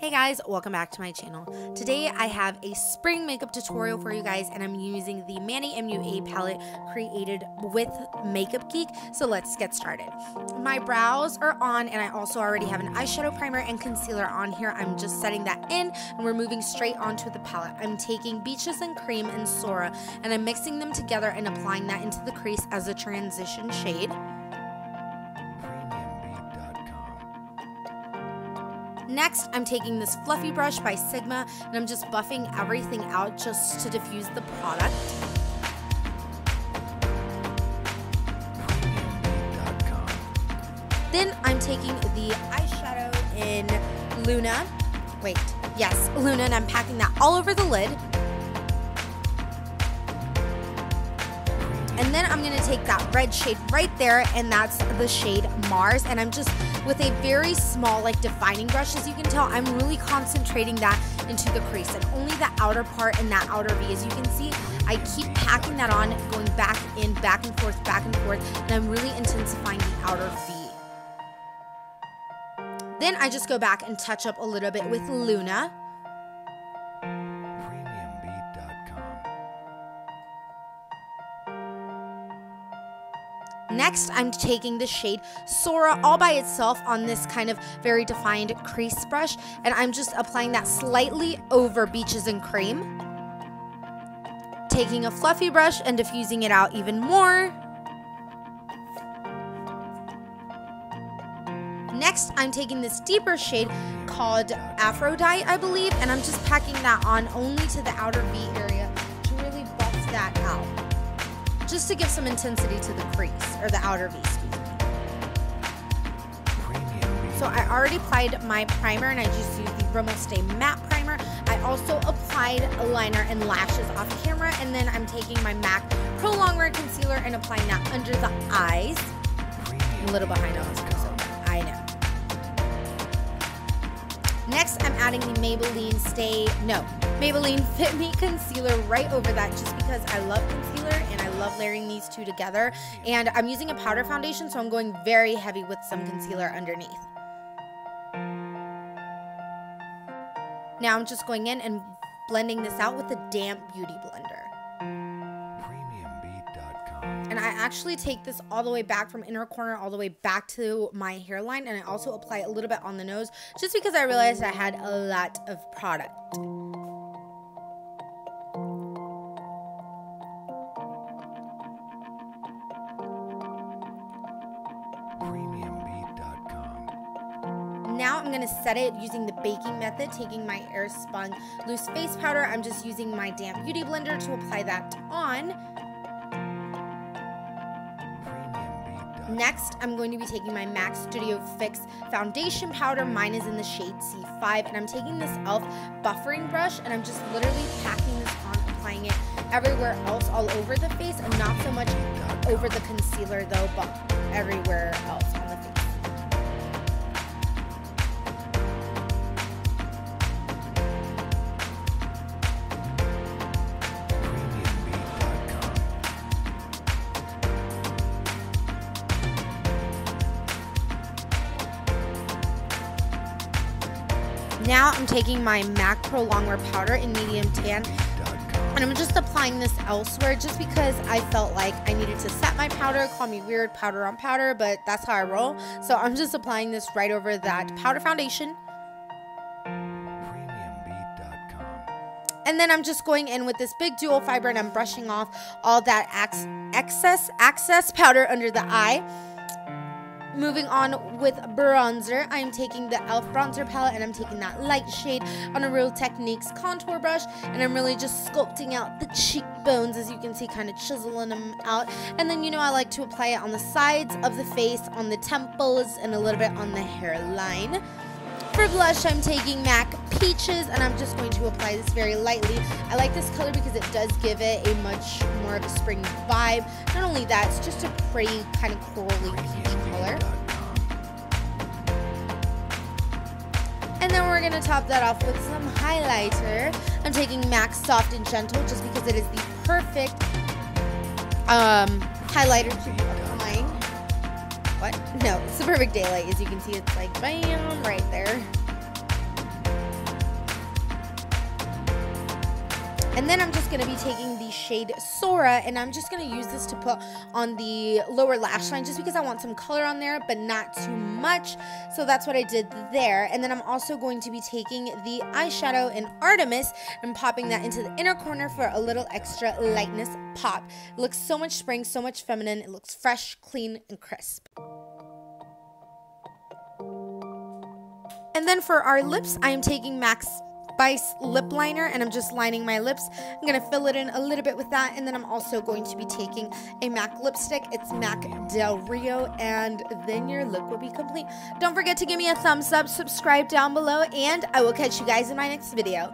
Hey guys, welcome back to my channel. Today I have a spring makeup tutorial for you guys and I'm using the Manny MUA palette created with Makeup Geek. So let's get started. My brows are on and I also already have an eyeshadow primer and concealer on here. I'm just setting that in and we're moving straight onto the palette. I'm taking Beaches and Creme and Sora and I'm mixing them together and applying that into the crease as a transition shade. Next, I'm taking this fluffy brush by Sigma and I'm just buffing everything out just to diffuse the product. Then I'm taking the eyeshadow in Luna. Luna, and I'm packing that all over the lid. And then I'm going to take that red shade right there, and that's the shade Mars. And I'm just, with a very small, like, defining brush, as you can tell, I'm really concentrating that into the crease. And only the outer part and that outer V. As you can see, I keep packing that on, going back in, back and forth, and I'm really intensifying the outer V. Then I just go back and touch up a little bit with Luna. Next, I'm taking the shade Sora all by itself on this kind of very defined crease brush, and I'm just applying that slightly over Beaches and Creme. Taking a fluffy brush and diffusing it out even more. Next, I'm taking this deeper shade called Aphrodite, I believe, and I'm just packing that on only to the outer V area to really buff that out. Just to give some intensity to the crease, or the outer V, excuse me. So I already applied my primer and I just used the Rimmel Stay Matte Primer. I also applied a liner and lashes off camera, and then I'm taking my MAC Prolong Concealer and applying that under the eyes. I'm a little behind on this one, so I know. Next, I'm adding the Maybelline Fit Me Concealer right over that, just because I love concealer and I love layering these two together. And I'm using a powder foundation, so I'm going very heavy with some concealer underneath. Now I'm just going in and blending this out with a damp beauty blender. And I actually take this all the way back from inner corner all the way back to my hairline, and I also apply a little bit on the nose just because I realized I had a lot of product. Now I'm going to set it using the baking method, taking my Airspun loose face powder. I'm just using my damp beauty blender to apply that on. Next, I'm going to be taking my MAC Studio Fix foundation powder. Mine is in the shade C5, and I'm taking this e.l.f. buffering brush, and I'm just literally packing this on, applying it everywhere else all over the face, and not so much over the concealer though, but everywhere else on the face. Now I'm taking my MAC Prolonger powder in medium tan, and I'm just applying this elsewhere just because I felt like I needed to set my powder. Call me weird, powder on powder, but that's how I roll. So I'm just applying this right over that powder foundation. And then I'm just going in with this big dual fiber and I'm brushing off all that excess powder under the eye. Moving on with bronzer, I'm taking the e.l.f. bronzer palette and I'm taking that light shade on a Real Techniques contour brush, and I'm really just sculpting out the cheekbones, as you can see, kind of chiseling them out. And then, you know, I like to apply it on the sides of the face, on the temples, and a little bit on the hairline. For blush, I'm taking MAC Peaches, and I'm just going to apply this very lightly. I like this color because it does give it a much more of a spring vibe. Not only that, it's just a pretty kind of corally peach color. And then we're going to top that off with some highlighter. I'm taking MAC Soft and Gentle just because it is the perfect highlighter to be applying. What? No, it's the perfect daylight. As you can see, it's like bam, right there. And then I'm just going to be taking the shade Sora, and I'm just going to use this to put on the lower lash line just because I want some color on there, but not too much. So that's what I did there. And then I'm also going to be taking the eyeshadow in Artemis and popping that into the inner corner for a little extra lightness pop. It looks so much spring, so much feminine. It looks fresh, clean, and crisp. And then for our lips, I am taking MAC Spice lip liner, and I'm just lining my lips. I'm going to fill it in a little bit with that, and then I'm also going to be taking a MAC lipstick. It's MAC Del Rio, and then your look will be complete. Don't forget to give me a thumbs up, subscribe down below, and I will catch you guys in my next video.